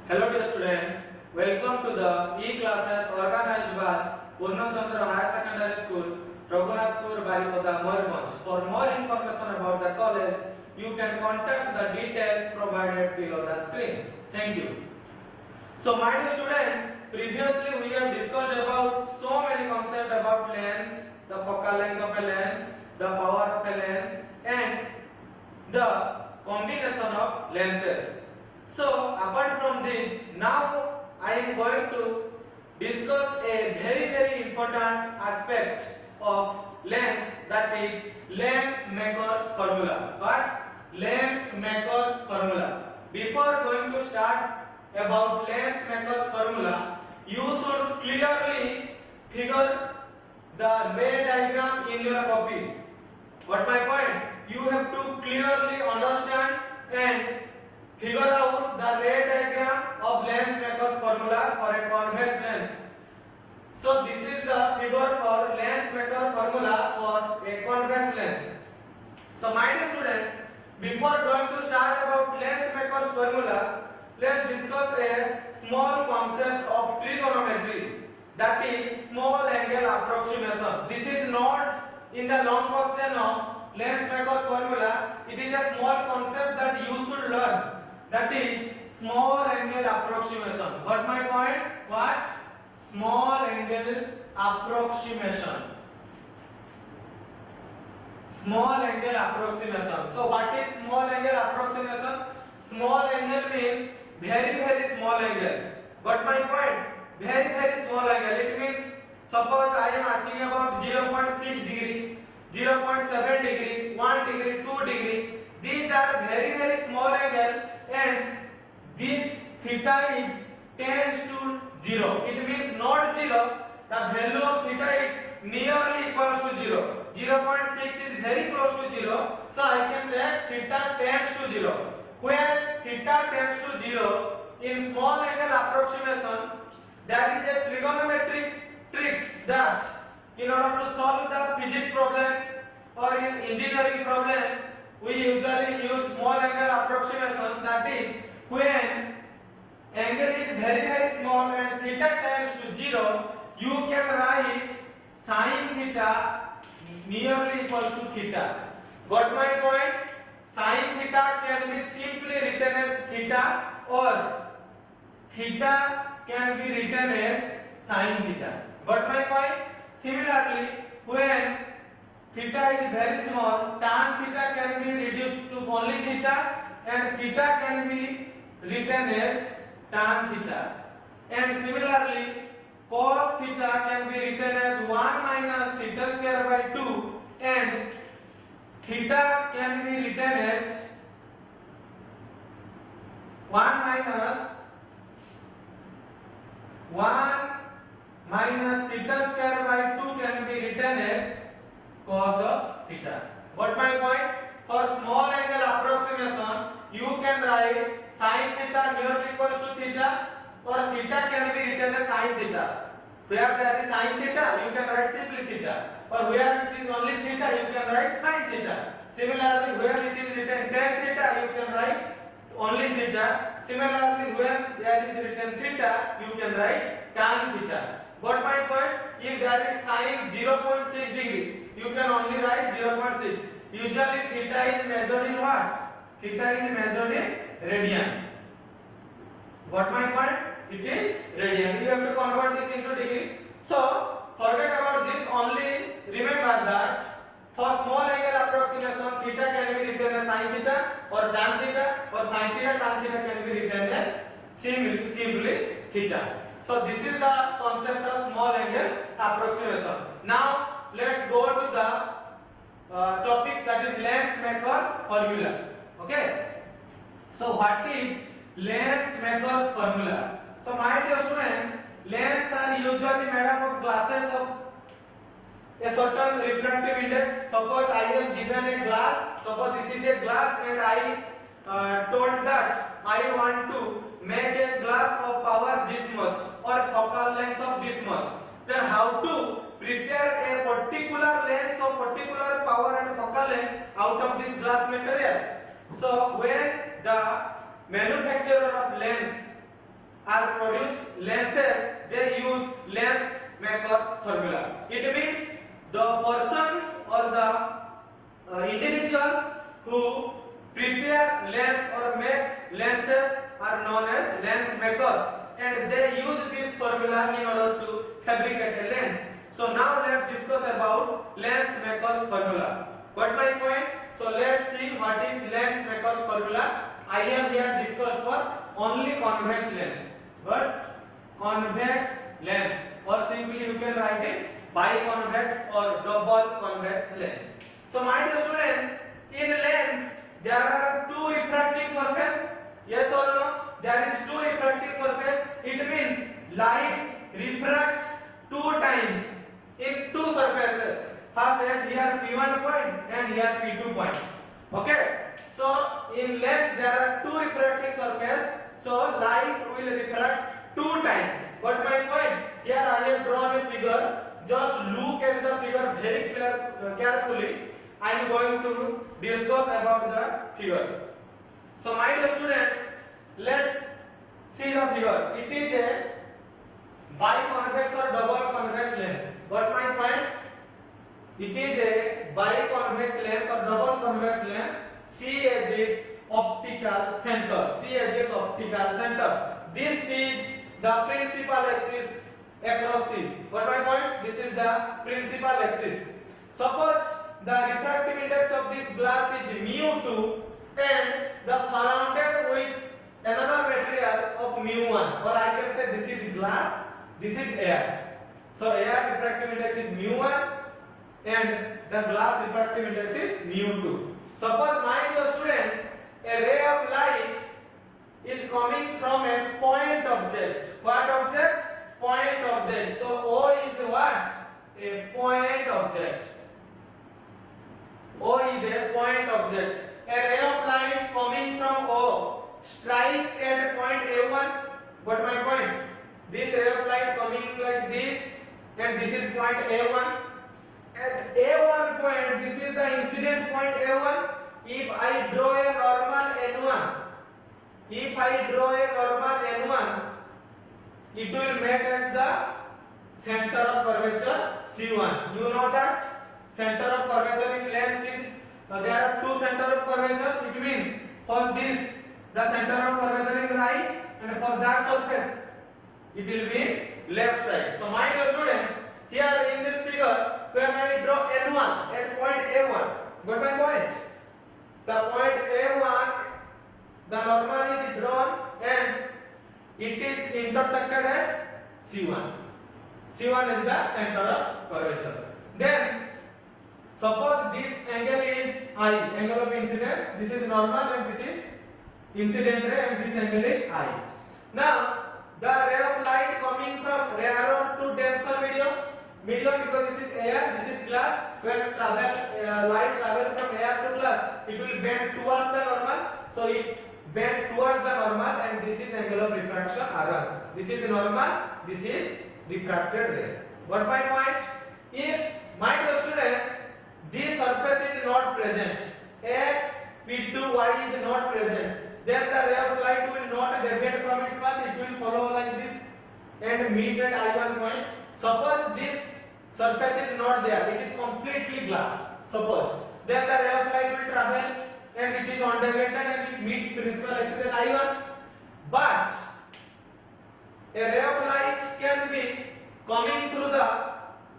Hello dear students, welcome to the e-classes organized by Purnachandra Higher Secondary School, Raghunathpur, Baripada, Mayurbhanj. For more information about the college, you can contact the details provided below the screen. Thank you. So my dear students, previously we have discussed about so many concepts about lens, the focal length of a lens, the power of a lens and the combination of lenses. So apart from this, now I am going to discuss a very important aspect of lens, that is lens maker's formula. But lens maker's formula. Before going to start about lens maker's formula, you should clearly figure the ray diagram in your copy. What my point? You have to clearly understand and figure out the ray diagram of lens maker's formula for a convex lens. So this is the figure for lens maker formula for a convex lens. So my dear students, before going to start about lens maker's formula, let's discuss a small concept of trigonometry, that is small angle approximation. This is not in the long question of lens maker's formula. It is a small concept that you should learn, that is small angle approximation. What my point? What? Small angle approximation. Small angle approximation. So what is small angle approximation? Small angle means very small angle. Got my point? Very small angle. It means suppose I am asking about 0.6 degree, 0.7 degree, 1 degree, 2 degree. These are very small angle and this theta is tends to 0. It means not 0. The value of theta is nearly equals to 0. 0.6 is very close to 0. So I can take theta tends to 0. When theta tends to 0 in small angle approximation, there is a trigonometric tricks that in order to solve the physics problem or in engineering problem, we usually use small angle approximation, that is when angle is very small and theta tends to 0, you can write sin theta nearly equals to theta. Got my point? Sin theta can be simply written as theta or theta can be written as sin theta. Got my point? Similarly, when theta is very small, tan theta can be reduced to only theta and theta can be written as tan theta. And similarly, cos theta can be written as 1 minus theta square by 2 and theta can be written as 1 minus theta square by 2 can be written as cos of theta. What my point? For small angle approximation, you can write sin theta nearly equals to theta or theta can be written as sin theta. Where there is sin theta, you can write simply theta, or where it is only theta, you can write sin theta. Similarly, where it is written tan theta, you can write only theta. Similarly, where there is written theta, you can write tan theta. Got my point? If there is sin 0.6 degree, you can only write 0.6. Usually theta is measured in what? Theta is measured in radian. Got my point? It is radian. You have to convert this into degree. So forget about this. Only remember that for small angle approximation, theta can be written as sin theta or tan theta, or sin theta tan theta can be written as simply theta. So this is the concept of small angle approximation. Now let's go to the topic, that is lens maker's formula. Okay. So what is lens maker's formula? So my dear students, lenses are usually made up of glasses of a certain refractive index. Suppose I have given a glass. Suppose this is a glass and I told that I want to make a glass of power this much or focal length of this much. Then how to prepare a particular lens of particular power and focal length out of this glass material? So when the manufacturer of lens are produce lenses, they use lens makers formula. It means the persons or the individuals who prepare lens or make lenses are known as lens makers, and they use this formula in order to fabricate a lens. So now let's discuss about lens makers formula. Got my point? So let's see what is lens makers formula. I have here discussed for only convex lens. But convex lens, or simply you can write it biconvex or double convex lens. So my dear students, in lens there are two refracting surface. Yes or no? There is two refracting surface. It means light refract two times in two surfaces. First at here P1 point and here P2 point. Okay. So in lens there are two refracting surface. So light will refract two times. But my point, here I have drawn a figure. Just look at the figure very carefully. I am going to discuss about the figure. So my dear students, let's see the figure. It is a biconvex or double convex lens. But my point, it is a biconvex lens or double convex lens. C as its optical center. C as its optical center. This is the principal axis across C. Got my point? This is the principal axis. Suppose the refractive index of this glass is mu2 and the surrounded with another material of mu1, or I can say this is glass, this is air. So air refractive index is mu1 and the glass refractive index is mu2. Suppose my dear students, a ray of light is coming from a point object. What object? Point object. So O is what? A point object. O is a point object. A ray of light coming from O strikes at point A1. Got my point? This ray of light coming like this, and this is point A1. At A1 point, this is the incident point A1. If I draw a normal N1, if I draw a normal N1, it will meet at the center of curvature C1. You know that center of curvature in lens is there are two center of curvature. It means for this the center of curvature in right, and for that surface it will be left side. So my dear students, here in this figure, when I draw N1 at point A1, got my point? The point A1, the normal is drawn and it is intersected at C1. C1 is the center of curvature. Then suppose this angle is I, angle of incidence. This is normal and this is incident ray, and this angle is I. Now the ray of light coming from rarer to denser medium, because this is air, this is glass. When light travel from air to glass, it will bend towards the normal. So it bend towards the normal, and this is angle of refraction R1. This is normal, this is refracted ray. Got my point? If my dear student, this surface is not present, X, P2, Y is not present, then the ray of light will not deviate from its path. It will follow like this and meet at I1 point. Suppose this surface is not there, it is completely glass. Suppose, then the ray of light will travel and it is undeviated and it meets principal axis at I1. But a ray of light can be coming through the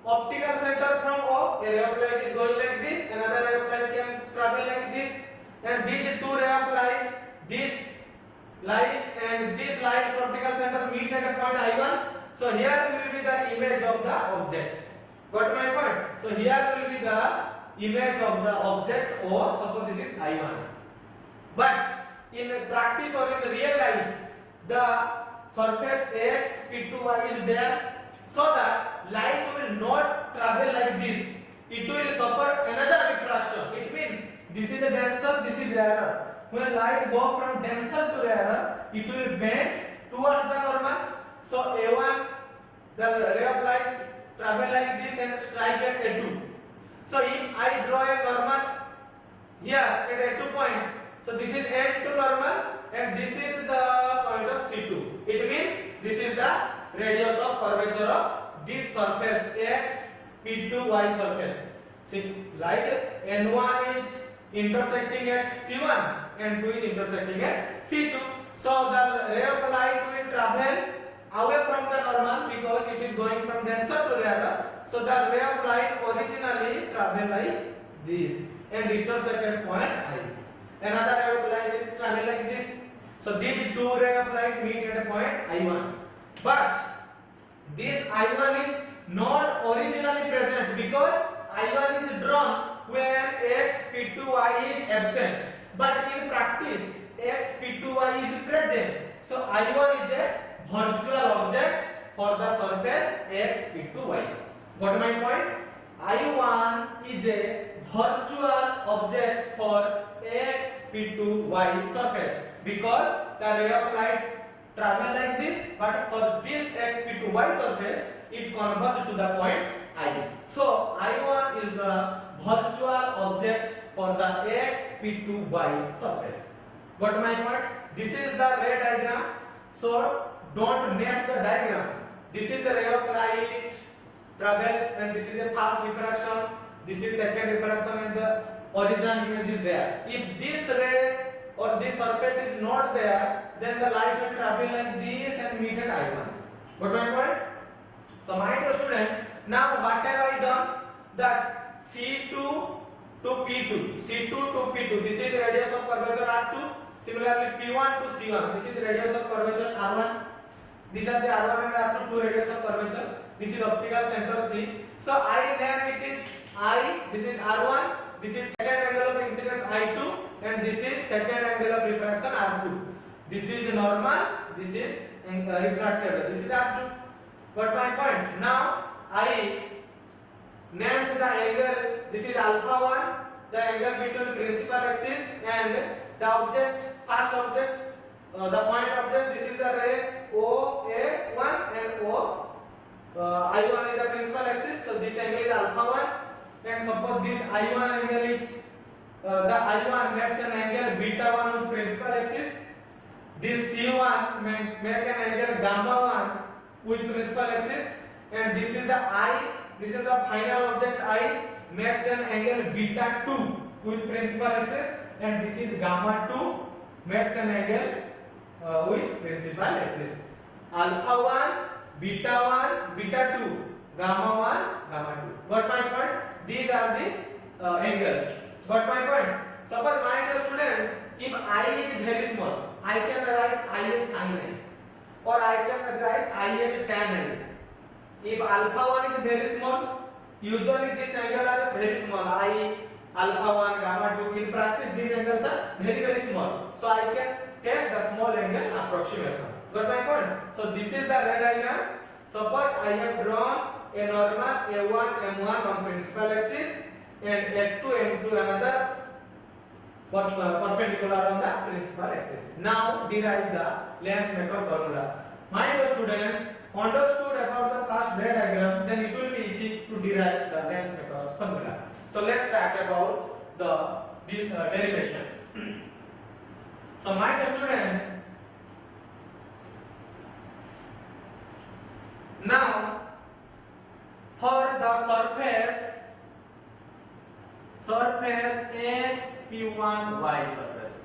optical center from O. A ray of light is going like this, another ray of light can travel like this, and these two ray of light, this light and this light from optical center meet at a point I1. So here will be the image of the object. Got my point? So here will be the image of the object O. Suppose this is I1. But in practice or in real life, the surface Ax, P2y is there, so that light will not travel like this. It will suffer another refraction. It means this is the denser, this is rarer. When light go from denser to rarer, it will bend towards the normal. So A1, the ray of light travel like this and strike at A2. So if I draw a normal here at A2 point, so this is N2 normal and this is the point of C2. It means This is the radius of curvature of this surface x P2y surface. See, like N1 is intersecting at C1 and 2 is intersecting at C2. So the ray of light will travel away from the normal because it is going from denser to rarer. So the ray of light originally travel like this and intersect at point I. Another ray of light is travel like this. So these two rays of light meet at a point I1. But this I1 is not originally present because I1 is drawn when x P2y is absent. But in practice, x P2y is present. So I1 is a virtual object for the surface x P2y. Got my point? I1 is a virtual object for x P2y surface because the ray of light travel like this, but for this x P2y surface it converges to the point I. So I1 is the virtual object for the x P2y surface. Got my point? This is the ray diagram. So don't mess the diagram. This is the ray of light travel and this is a fast diffraction. This is second diffraction and the original image is there. If this ray or this surface is not there, then the light will travel like this and meet at I1. Got my point? So my dear student, now what have I done? That C2 to P2, C2 to P2, this is the radius of curvature R2. Similarly P1 to C1, this is the radius of curvature R1. These are the R1 and R2 two radius of curvature. This is optical center C. So I name it is I. This is R1. This is second angle of incidence I2 and this is second angle of refraction R2. This is normal. This is refracted. This is R2. Got my point? Now I named the angle. This is alpha 1, the angle between principal axis and the object, first object, the point object. This is the ray OA1 and I1 is the principal axis. So this angle is alpha 1, and suppose this I1 angle is the I1 makes an angle beta 1 with principal axis. This C1 make an angle gamma 1 with principal axis, and this is the I. This is the final object I makes an angle beta 2 with principal axis, and this is gamma 2 makes an angle with principal axis. Alpha 1, beta 2, gamma 1, gamma 2. Got my point? These are the angles. Got my point? Suppose my dear students, if I is very small, I can write I as sin I, or I can write I as tan I. If alpha 1 is very small, usually these angles are very small. I, alpha 1, gamma 2. In practice, these angles are very small. So I can take the small angle approximation. Got my point? So this is the ray diagram. Suppose I have drawn a normal A1, M1 on principal axis and A2, M2 another perpendicular on the principal axis. Now derive the Lensmaker formula. My dear students, understood about the first ray diagram, then it will be easy to derive the Lensmaker's formula. So let's start about the derivation. So my dear students, now for the surface x P1y surface.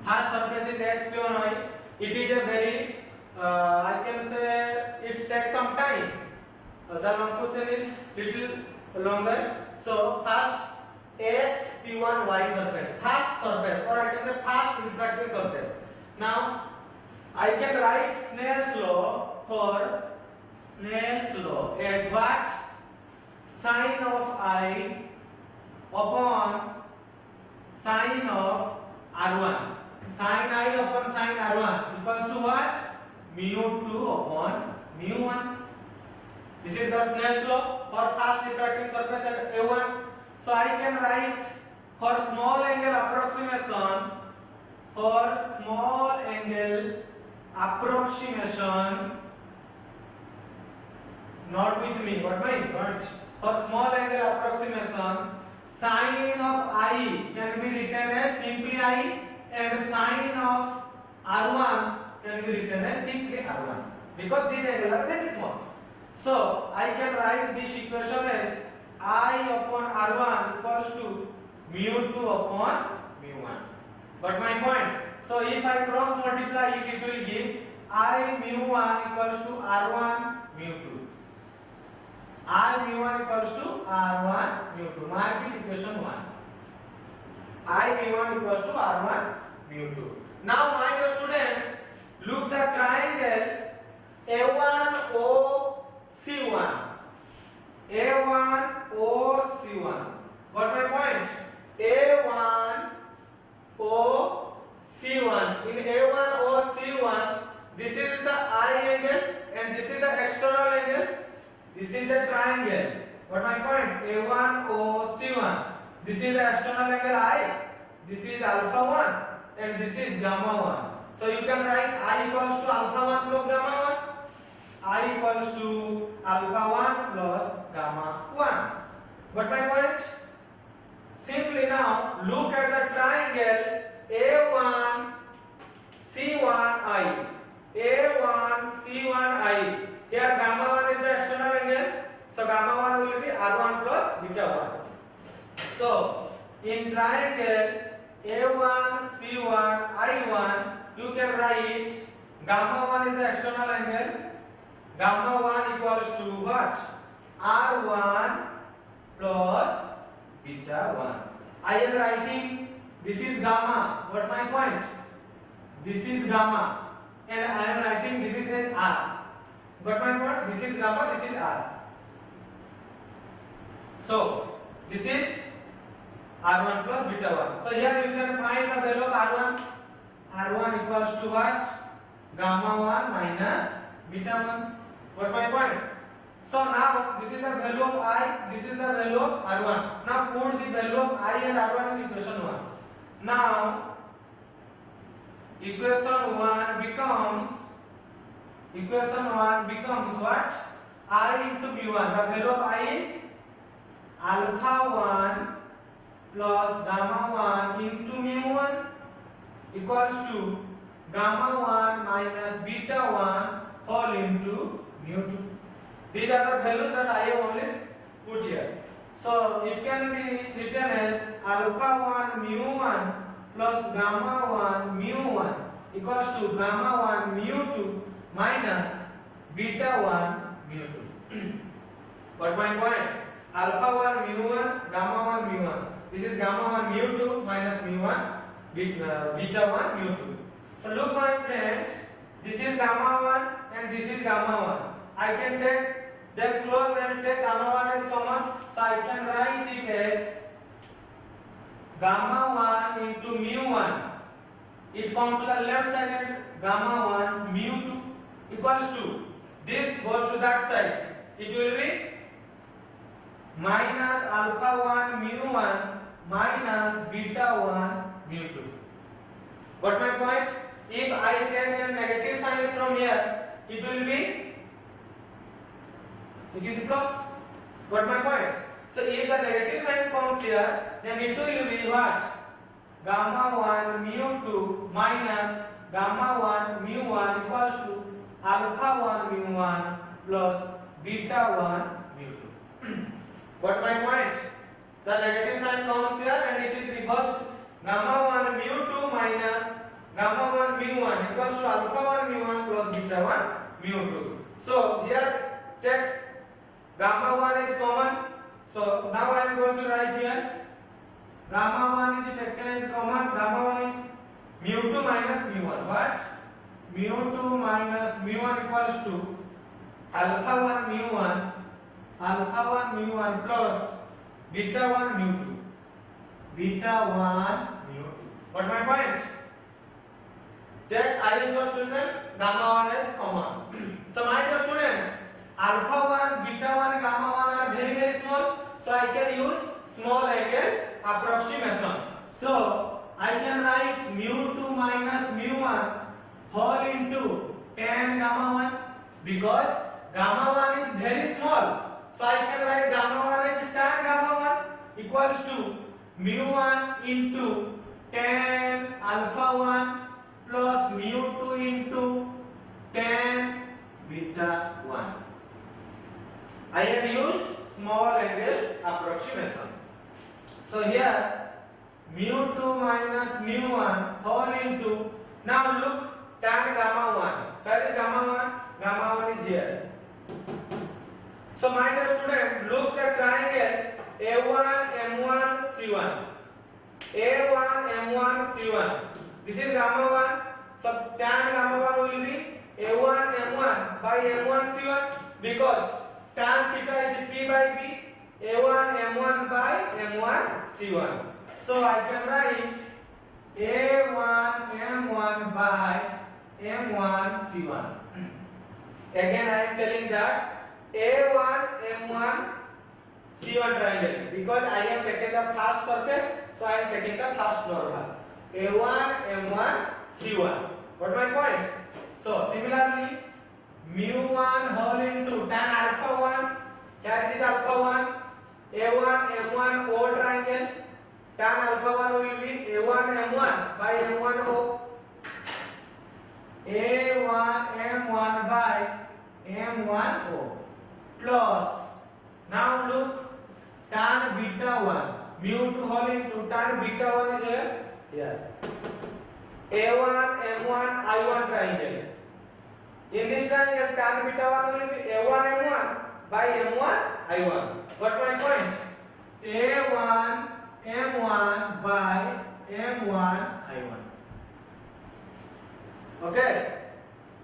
First surface is x P1y. It is a very I can say it takes some time. The long question is little longer. So first x P1y surface, first surface, or I can say first refracting surface. Now I can write Snell's law for Snell's law as what? Sine of I upon sine of R1. Sine I upon sine R1 equals to what? Mu2 upon mu1. This is the Snell's law for fast refracting surface at A1. So I can write for small angle approximation, not with me, what my point? For small angle approximation, sine of I can be written as simply I, and sine of R1 can be written as simply R1, because these angles are very small. So I can write this equation as I upon r1 equals to mu2 upon mu1. Got my point? So if I cross multiply it, it will give I mu1 equals to r1 mu2. I mu1 equals to r1 mu2. Mark it equation 1. I mu1 equals to r1 mu2. Now my dear students, look the triangle A1OC1. A1OC1. Got my point? A1OC1. In A1OC1, this is the I angle and this is the external angle. This is the triangle. Got my point? A1OC1. This is the external angle I. This is alpha 1 and this is gamma 1. So you can write I equals to alpha 1 plus gamma 1. I equals to alpha 1 plus gamma 1. Got my point? Simply now look at the triangle A1C1I. A1C1I. Here gamma 1 is the external angle. So gamma 1 will be R1 plus beta 1. So in triangle A1C1I1, you can write gamma 1 is the external angle. Gamma 1 equals to what? R1 plus beta 1. I am writing this is gamma. What my point? This is gamma. And I am writing this is as R. Got my point? This is gamma, this is R. So this is R1 plus beta 1. So here you can find the value of R1. R1 equals to what? Gamma 1 minus beta 1. Got my point? So now this is the value of I, this is the value of R1. Now put the value of I and R1 in equation 1. Now equation 1 becomes what? I into mu1. The value of I is alpha 1 plus gamma 1 into mu1 equals to gamma 1 minus beta 1 whole into mu2. These are the values that I have only put here. So it can be written as alpha 1 mu1 plus gamma 1 mu1 equals to gamma 1 mu2 minus beta 1 mu2. Got my point? Alpha 1 mu1, gamma 1 mu1. This is gamma 1 mu2 minus mu1, beta 1 mu2. So look my friend, this is gamma 1 and this is gamma 1. I can take them close and take gamma 1 as common. So I can write it as gamma 1 into mu1. It comes to the left side and gamma 1 mu2 equals to, this goes to that side. It will be minus alpha 1 mu1 minus beta 1 mu2. Got my point? If I take a negative sign from here, it will be, it is plus. Got my point? So if the negative sign comes here, then it will be what? Gamma 1 mu2 minus gamma 1 mu1 equals to alpha 1 mu1 plus beta 1 mu2. Got my point? The negative sign comes here and it is reversed. Gamma 1 mu2 minus gamma 1 mu1 equals to alpha 1 mu1 plus beta 1 mu2. So here take gamma 1 is common. So now I am going to write here gamma 1 is taken as common. Gamma 1 is mu2 minus mu1. What? Mu2 minus mu1 equals to alpha 1 mu1 plus beta 1 mu2. Beta 1 mu2. Got my point? Take I equals to gamma 1 as common. So my dear students, alpha 1, beta 1, gamma 1 are very very small. So I can use small angle approximation. So I can write mu2 minus mu1 whole into tan gamma 1 because gamma 1 is very small. So I can write gamma 1 as tan gamma 1 equals to mu1 into tan alpha 1 plus mu2 into tan beta 1. I have used small angle approximation. So here mu2 minus mu1 whole into, now look, tan gamma 1. Where is gamma 1? Gamma 1 is here. So my dear student, look the triangle A1 M1 C1. A1 M1 C1. This is gamma 1. So tan gamma 1 will be A1 M1 by M1 C1, because tan theta is P by P. A1 M1 by M1 C1. So I can write A1 M1 by M1 C1. Again I am telling that A1 M1 C1 triangle, because I am taking the first surface, so I am taking the first normal. A1 M1 C1. Got my point? So similarly, mu1 whole into tan alpha 1. Here it is alpha 1. A1 M1 O triangle. Tan alpha 1 will be A1 M1 by M1 O. A1 M1 by M1 O. Plus, now look, tan beta 1, mu2 whole into tan beta 1 is here. A1 M1 I1 triangle. In this triangle, tan beta 1 will be A1 M1 by M1 I1. Got my point? A1 M1 by M1 I1. Okay?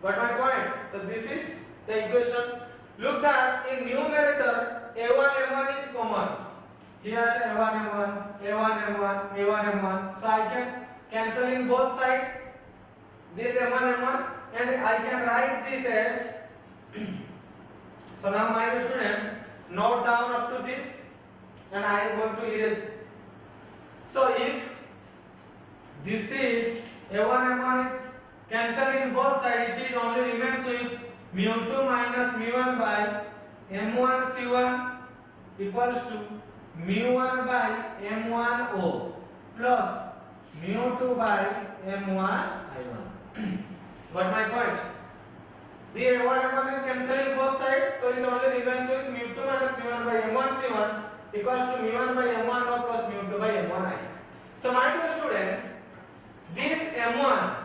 Got my point? So this is the equation. Look that in numerator A1 M1 is common. Here A1 M1, A1 M1, A1 M1. So I can cancel in both sides this M1 M1, and I can write this as so now my dear students, note down up to this, and I am going to erase. So if this is A1 M1 is cancelled in both sides, it is only remains with mu2 minus mu1 by M1 C1 equals to mu1 by M1 O plus mu2 by M1 I1. Got my point? The A1 M1 is cancelled in both sides, so it only remains with mu2 minus mu1 by M1 C1 equals to mu1 by M1 O plus mu2 by M1 I. So my dear students, this M1,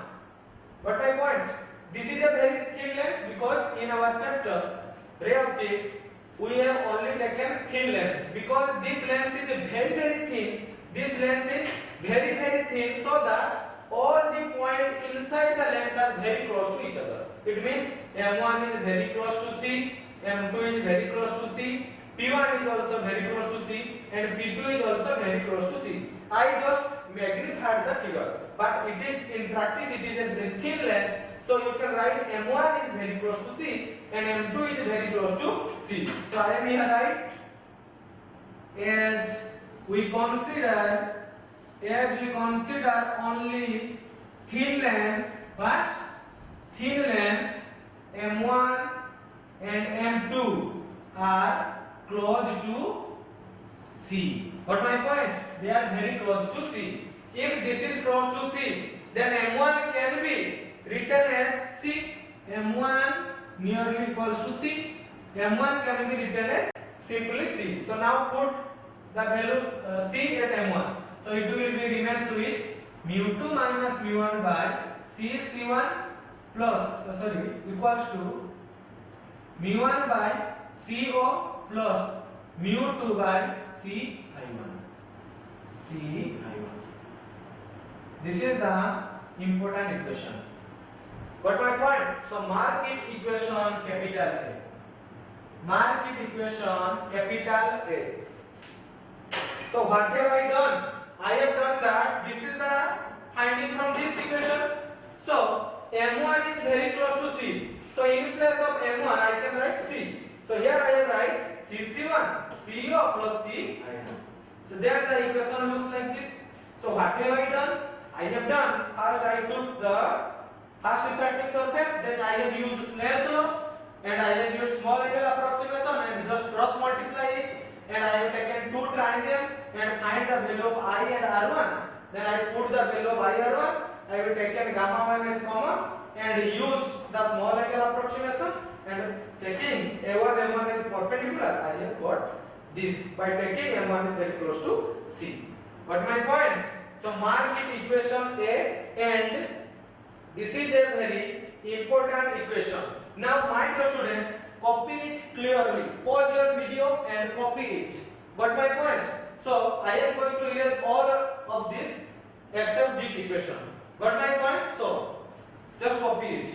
got my point? This is a very thin lens, because in our chapter ray optics we have only taken thin lens, because this lens is very thin. This lens is very thin, so that all the points inside the lens are very close to each other. It means M1 is very close to C, M2 is very close to C, P1 is also very close to C, and P2 is also very close to C. I just magnified the figure, but it is in practice it is a very thin lens, so you can write M1 is very close to C and M2 is very close to C. So I am here right, as we consider only thin lens, but thin lens M1 and M2 are close to C. Got my point? They are very close to C. If this is close to C, then M1 can be written as C. M1 nearly equals to C. M1 can be written as simply C. So now put the values C at M1. So it will be remains with mu2 minus mu1 by C C1 plus equals to mu1 by CO plus mu2 by C I1. C I1. This is the important equation. Got my point? So mark it equation capital A. Mark it equation capital A. So what have I done? I have done that. This is the finding from this equation. So M1 is very close to C. So in place of M1 I can write C. So here I have write CC1, CO plus C I1. So there the equation looks like this. So what have I done? I have done, first I took the first refracting surface, then I have used Snell's law, and I have used small angle approximation and just cross multiply it, and I have taken two triangles and find the value of I and R1. Then I put the value of I R1, I have taken gamma 1 as common and use the small angle approximation and perpendicular. I have got this by taking m1 is very close to c. Got my point? So mark it equation A, and this is a very important equation. Now my dear students, copy it clearly. Pause your video and copy it. Got my point? So I am going to erase all of this except this equation. Got my point? So just copy it.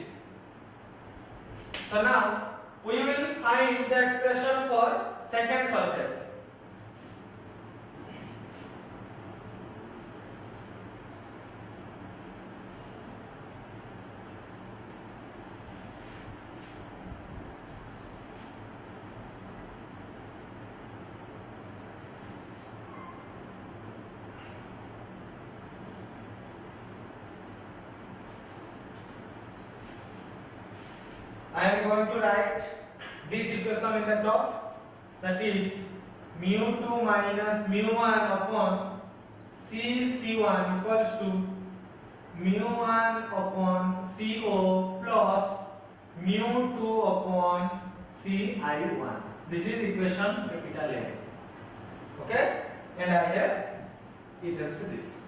So now we will find the expression for second surface. I am going to write this equation in the top, that is mu2 minus mu1 upon c1 equals to mu1 upon co plus mu2 upon ci1. This is equation capital A. Okay, and I have it as to this.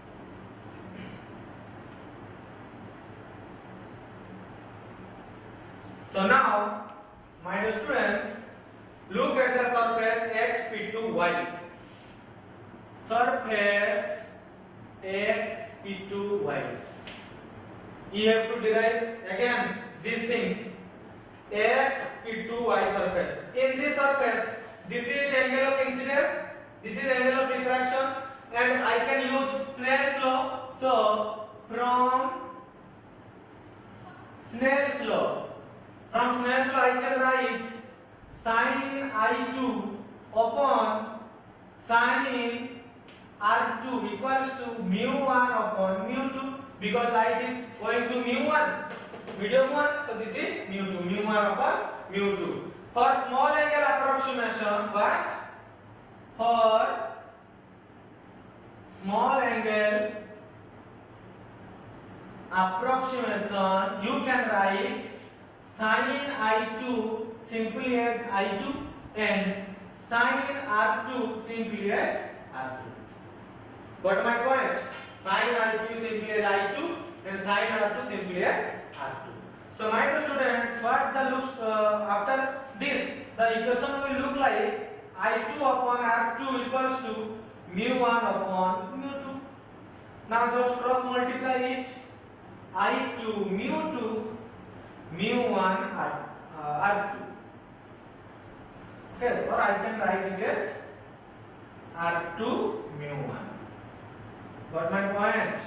So now, my dear students, look at the surface xp2y. Surface xp2y. You have to derive again these things. xp2y surface. In this surface, this is angle of incidence, this is angle of refraction, and I can use Snell's law. So from Snell's law I can write sin I2 upon sin R2 equals to mu1 upon mu2, because light is going to mu1, medium 1, so this is mu2, mu1 upon mu2. For small angle approximation, what? For small angle approximation, you can write sin I2 simply as I2 and sin R2 simply as R2. Got my point? Sin I2 simply as I2 and sin R2 simply as R2. So my dear students, what the looks after this, the equation will look like I2 upon R2 equals to mu1 upon mu2. Now just cross multiply it. I2 mu2 mu1 R2. Okay, or I can write it as R2 mu1. Got my point?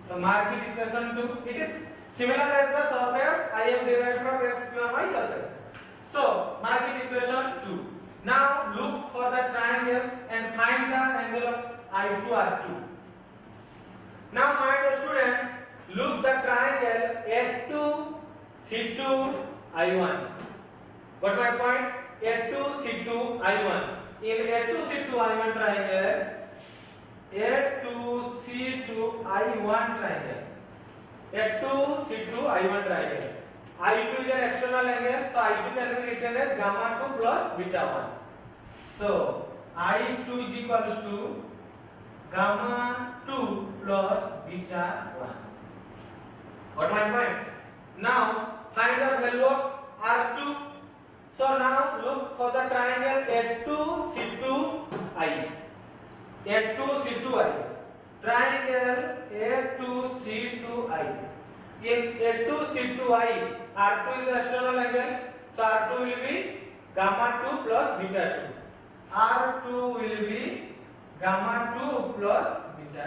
So mark it equation 2. It is similar as the surface I have derived from x plus y surface. So mark it equation 2. Now look for the triangles and find the angle of I2 R2. Now my dear students, look the triangle A2 C2 I1. Got my point? A2 C2 I1. In A2 C2 I1 triangle, A2 C2 I1 triangle, A2 C2 I1 triangle. I2 is an external angle, so I2 can be written as gamma 2 plus beta 1. So I2 is equals to gamma 2 plus beta 1. Got my point? Now find the value of R2. So now look for the triangle A2C2I. A2C2I. Triangle A2C2I. In A2C2I, R2 is the external angle, so R2 will be gamma 2 plus beta 2. R2 will be gamma 2 plus beta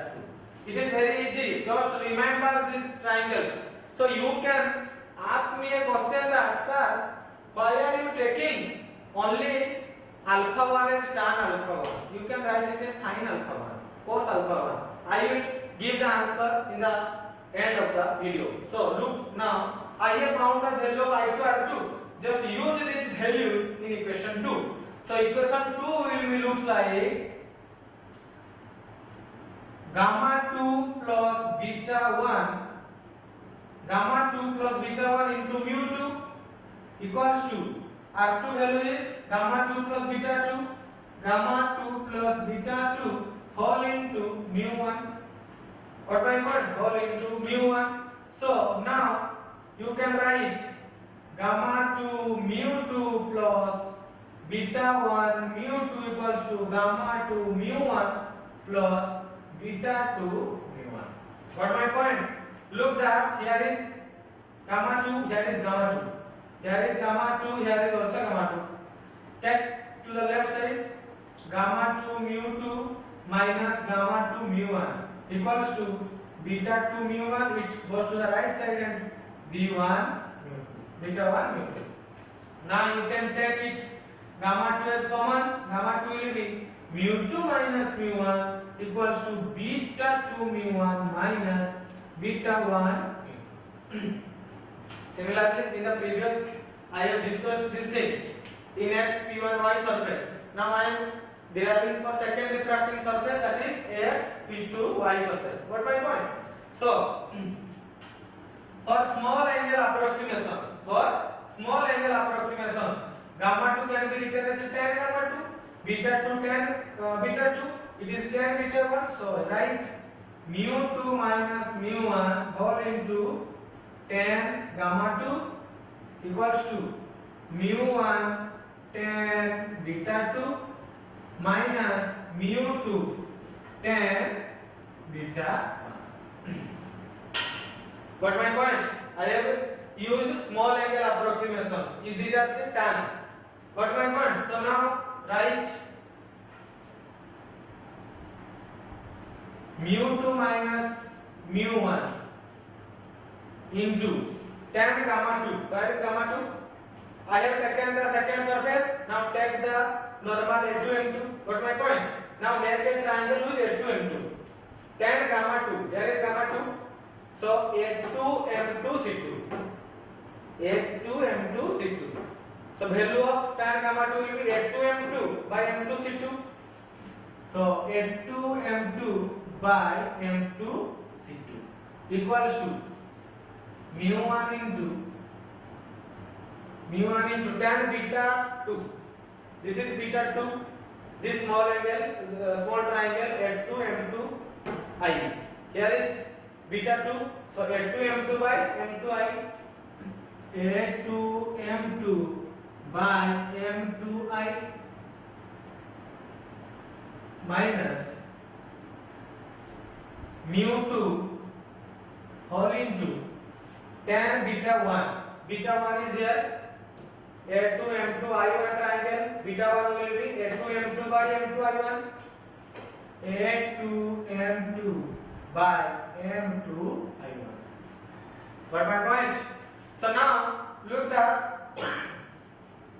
2. It is very easy. Just remember these triangles. So you can ask me a question that, sir, why are you taking only alpha 1 as tan alpha 1? You can write it as sin alpha 1, cos alpha 1. I will give the answer in the end of the video. So look, now I have found the value of I2 R2. Just use these values in equation 2. So equation 2 will be looks like gamma 2 plus beta 1, gamma 2 plus beta 1 into mu 2 equals to R2 value is gamma 2 plus beta 2, gamma 2 plus beta 2 whole into mu 1. What my point? Whole into mu 1. So now you can write gamma 2 mu 2 plus beta 1 mu 2 equals to gamma 2 mu 1 plus beta 2 mu 1. Got my point? Look that here is gamma 2, here is gamma 2. Here is gamma 2, here is also gamma 2. Take to the left side, gamma 2 mu 2 minus gamma 2 mu 1 equals to beta 2 mu 1. It goes to the right side and b1 mu 2, beta 1 mu 2. Now you can take it, gamma 2 is common, gamma 2 will be mu 2 minus mu 1 equals to beta 2 mu 1 minus beta 1 mu. Similarly, in the previous I have discussed these things in x p1y surface. Now I am deriving for second refracting surface, that is x p2y surface. What my point? So for small angle approximation, gamma 2 can be written as 10 gamma 2, beta 2 10 beta 2, it is 10 beta 1. So write mu 2 minus mu 1 whole into 10 gamma 2 equals to mu 1 10 beta 2 minus mu 2 10 beta 1. Got my point? I have used small angle approximation. These are the tan. Got my point? So now write mu 2 minus mu 1 into tan gamma 2. Where is gamma 2? I have taken the second surface. Now take the normal A2 M2. Got my point? Now make a triangle with A2 M2. Tan gamma 2. Here is gamma 2. So A2 M2 C2. A2 M2 C2. So value of tan gamma 2 will be A2 M2 by M2 C2. So A2 M2 by M2 C2 equals to mu 1 into tan beta 2. This is beta 2. This small angle, small triangle A2 M2 I. Here is beta 2. So A2 M2 by M2 I. A2 M2 by M2 I minus mu 2 whole into tan beta 1. Beta 1 is here. A2 M2 I1 triangle. Beta 1 will be A2 M2 by M2 I1. A2 M2 by M2 I1. Got my point? So now look that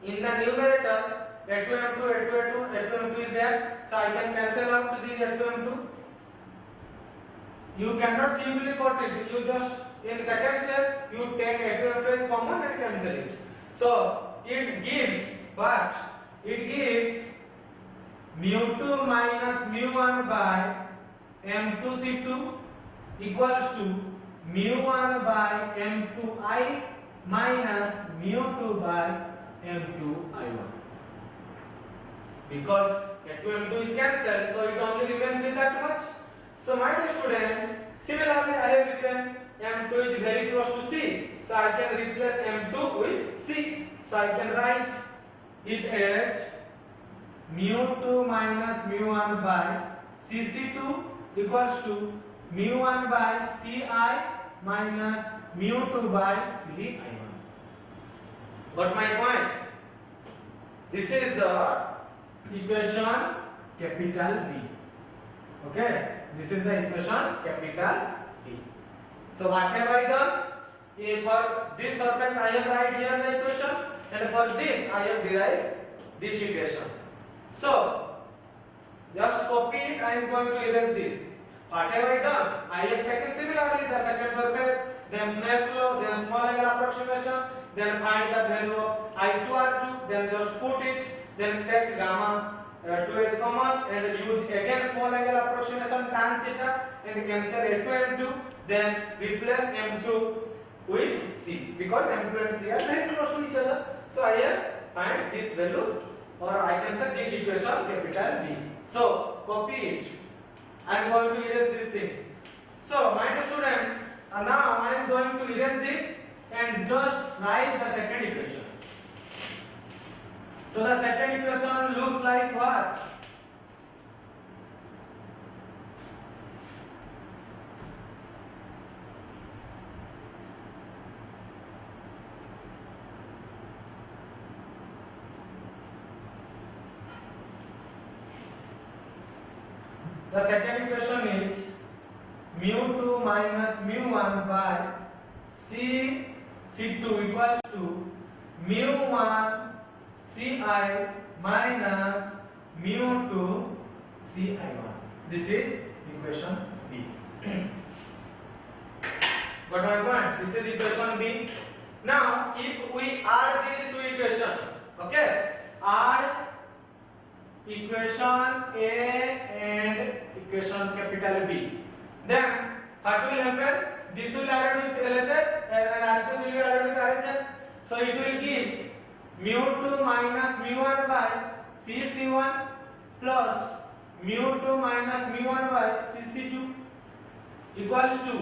in the numerator A2 M2 is there. So I can cancel out these A2 M2. You cannot simply cut it. You just in second step you take A2 M2 as common and cancel it. So it gives what? It gives mu 2 minus mu 1 by M2 C2 equals to mu 1 by M2 I minus mu 2 by M2 I1. Because A2 M2 is cancelled, so it only remains with that much. So my dear students, similarly I have written M2 is very close to C, so I can replace M2 with C. So I can write it as mu 2 minus mu 1 by CC2 equals to mu 1 by Ci minus mu 2 by Ci1. Got my point? This is the equation capital B. Okay, this is the equation capital B. So what have I done? For this surface I have write here the equation, and for this I have derived this equation. So just copy it. I am going to erase this. What have I done? I have taken similarly the second surface, then Snell's law, then small angle approximation, then find the value of I2 R2, then just put it, then take gamma 2 as common and use again small angle approximation tan theta and cancel A2 M2, then replace M2 with C because M2 and C are very close to each other. So I have find this value, or I can say this equation capital B. So copy it. I am going to erase these things. So my dear students, now I am going to erase this and just write the second equation. So the second equation looks like what? The second equation is mu2 minus mu1 by C2 equals to mu1 Ci minus mu2 Ci1. This is equation B. Got my point? This is equation B. Now, if we add these two equations, okay, add equation A and equation capital B, then what will happen? This will added with LHS and RHS will be added with RHS. So it will give mu2 minus mu1 by CC1 plus mu2 minus mu1 by CC2 equals to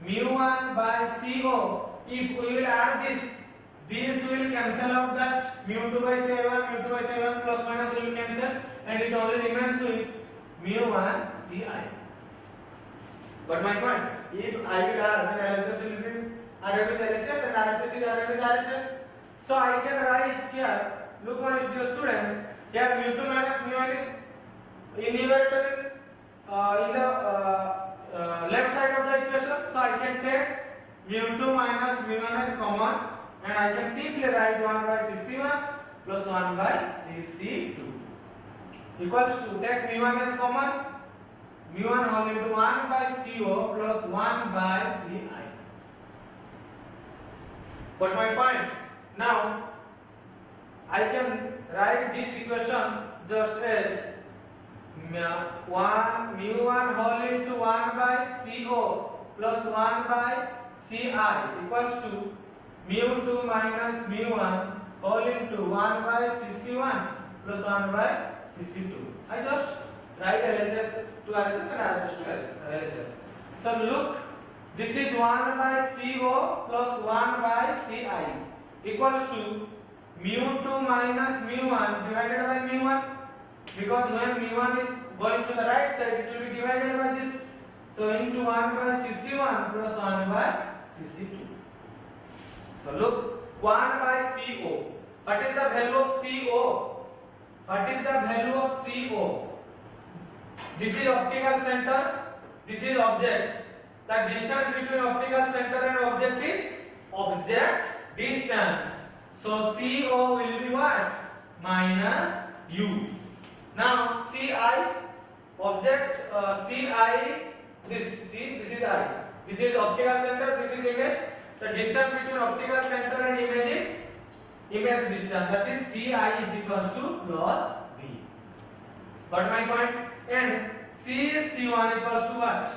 mu1 by CO. If we will add this will cancel out that mu2 by C1, mu2 by C1 plus minus will cancel, and it only remains with mu1 Ci. But my point, if I will add, then LHS will be added with LHS and RHS is added with RHS. So I can write here, look my dear students, here mu2 minus mu1 is in numerator in the left side of the equation. So I can take mu2 minus mu1 as common, and I can simply write 1 by CC1 plus 1 by CC2 equals to, take mu1 as common, mu1 whole into 1 by CO plus 1 by Ci. But my point, now I can write this equation just as mu1 whole into 1 by CO plus 1 by Ci equals to mu2 minus mu1 whole into 1 by CC1 plus 1 by CC2. I just write LHS to RHS and RHS to LHS. So look, this is 1 by CO plus 1 by Ci equals to mu2 minus mu1 divided by mu1, because when mu1 is going to the right side, it will be divided by this. So into 1 by CC1 plus 1 by CC2. So look, 1 by CO. What is the value of CO? What is the value of CO? This is optical center, this is object. The distance between optical center and object is object distance. So CO will be what? Minus U. Now Ci, object Ci, this is I. This is optical center, this is image. The distance between optical center and image is image distance. That is Ci is equals to loss B. Got my point? And C1 equals to what?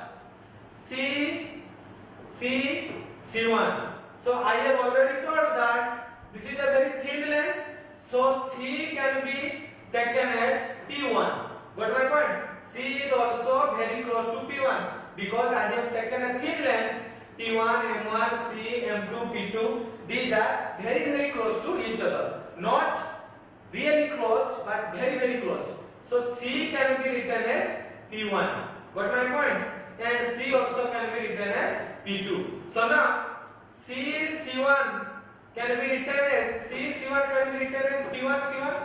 C1. So I have already told that this is a very thin lens. So C can be taken as P1. Got my point? C is also very close to P1 because I have taken a thin lens. P1, M1, C, M2, P2. These are very close to each other. Not really close, but very close. So C can be written as P1. Got my point? And C also can be written as P2. So now C1 can be written as C1 can be written as P1 C1,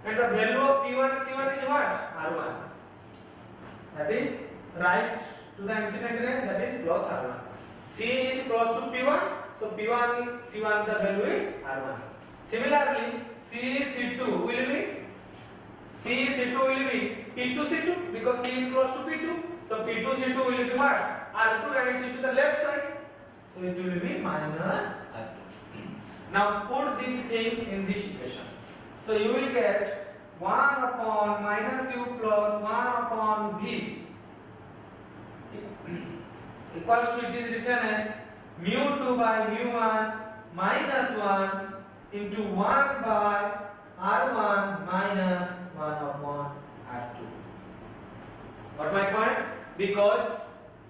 and the value of P1 C1 is what? R1. That is right to the incident ray, that is plus R1. C is close to P1, so P1 C1 the value is R1. Similarly, C2 will be P2 C2 because C is close to P2. So P2 C2 will be what? R2, and it is to the left side. So it will be minus R2. Now put these things in this equation. So you will get 1 upon minus U plus 1 upon V equals to, it is written as mu2 by mu1 minus 1 into 1 by because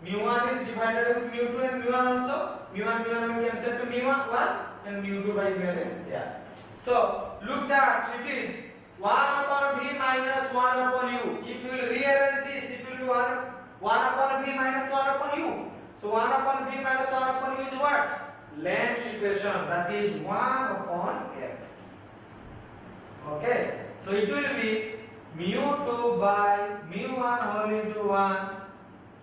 mu1 is divided with mu2 and mu1 also. mu1 we cancel to mu1 and mu2 by mu1 is there. So look that it is 1 upon v minus 1 upon u. If you will rearrange this, it will be 1 upon v minus 1 upon u. So 1 upon v minus 1 upon u is what? Lenz's equation, that is 1 upon f. Okay, so it will be mu2 by mu1 whole into 1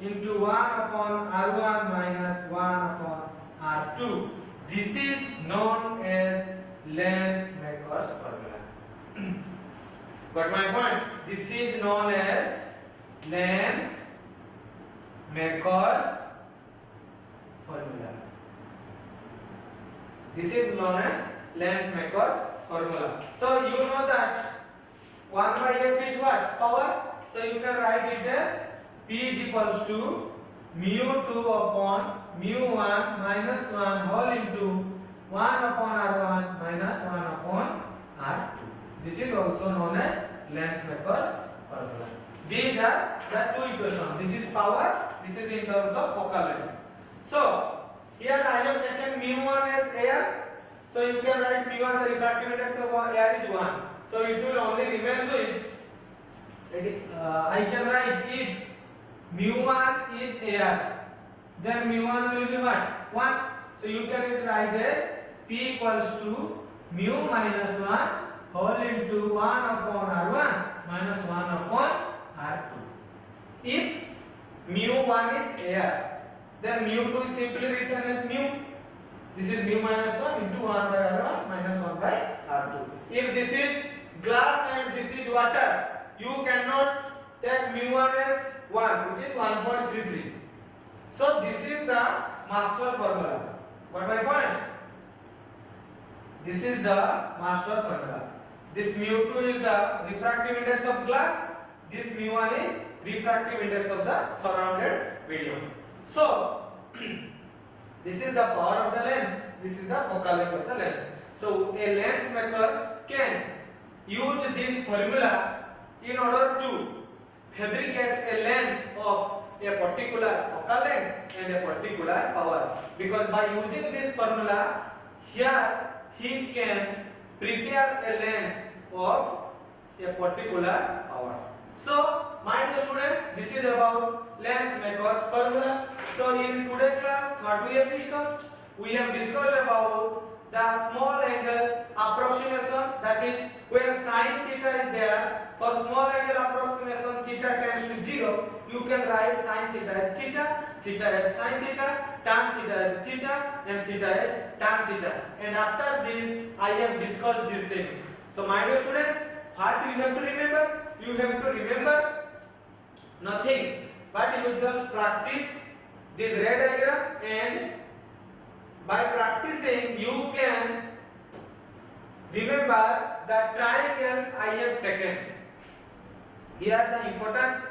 into 1 upon r1 minus 1 upon r2. This is known as Lenz-Makers formula. Got my point? This is known as Lenz-Makers formula. This is known as Lenz-Makers formula. So you know that 1 by f is what? Power. So you can write it as P is equals to mu2 upon mu1 minus 1 whole into 1 upon r1 minus 1 upon r2. This is also known as Lenz-Makers formula. These are the two equations. This is power, this is in terms of focal length. So here I have taken mu1 as air. So you can write mu1, the refractive index of air is 1. So it will only remain, so I can write if mu1 is air, then mu1 will be what? 1. So you can write as P equals to mu minus 1 whole into 1 upon r1 minus 1 upon r2. If mu1 is air, then mu2 is simply written as mu. This is mu minus 1 into 1 by r1 minus 1 by r2. If this is glass and this is water, you cannot take mu1 as 1, it is 1.33. So this is the Maxwell formula. Got my point? This is the Maxwell formula. This mu2 is the refractive index of glass. This mu1 is refractive index of the surrounded medium. So this is the power of the lens. This is the focal length of the lens. So a lens maker can use this formula in order to fabricate a lens of a particular focal length and a particular power. Because by using this formula, here he can prepare a lens of a particular power. So, my dear students, this is about lens maker's formula. So, in today's class, what we have discussed? We have discussed about the small angle approximation, that is when sin theta is there. For small angle approximation, theta tends to 0. You can write sin theta as theta, theta as sin theta, tan theta as theta, and theta as tan theta. And after this, I have discussed these things. So, my dear students, what do you have to remember? You have to remember nothing, but you just practice this ray diagram, and by practicing you can remember the triangles I have taken. Here the important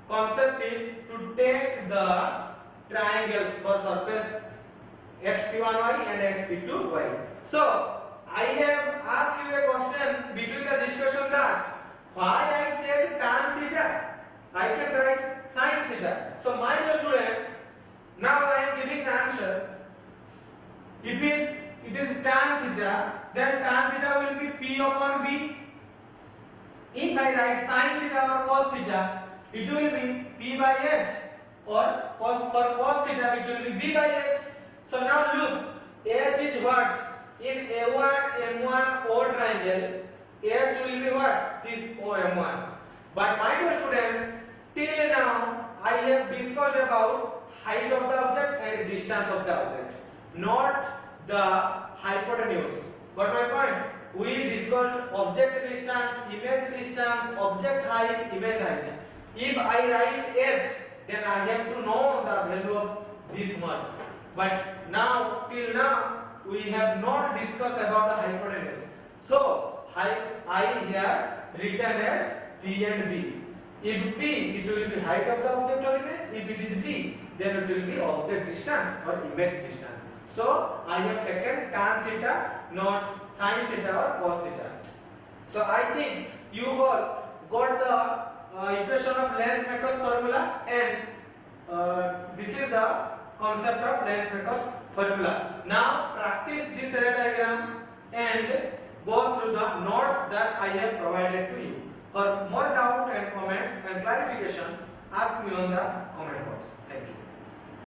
concept is to take the triangles for surface xp1y and xp2y. So I have asked you a question between the discussion that why I take tan theta? I can write sin theta. So my dear students, now I am giving the answer. If it is tan theta, then tan theta will be P upon B. If I write sin theta or cos theta, it will be P by H, or for cos theta it will be B by H. So now look, H is what? In A1 M1 O triangle, H will be what? This OM1. But my dear students, till now I have discussed about height of the object and distance of the object, not the hypotenuse. But my point, we discussed object distance, image distance, object height, image height. If I write H, then I have to know the value of this much. But now, till now, we have not discussed about the hypotenuse. So I have written as P and B. If P, it will be height of the object or image. If it is B, then it will be object distance or image distance. So I have taken tan theta, not sin theta or cos theta. So I think you all got the equation of Lenz-Makers formula, and this is the concept of Lenz-Marcus formula. Now practice this ray diagram and go through the notes that I have provided to you. For more doubt and comments and clarification, ask me on the comment box. Thank you.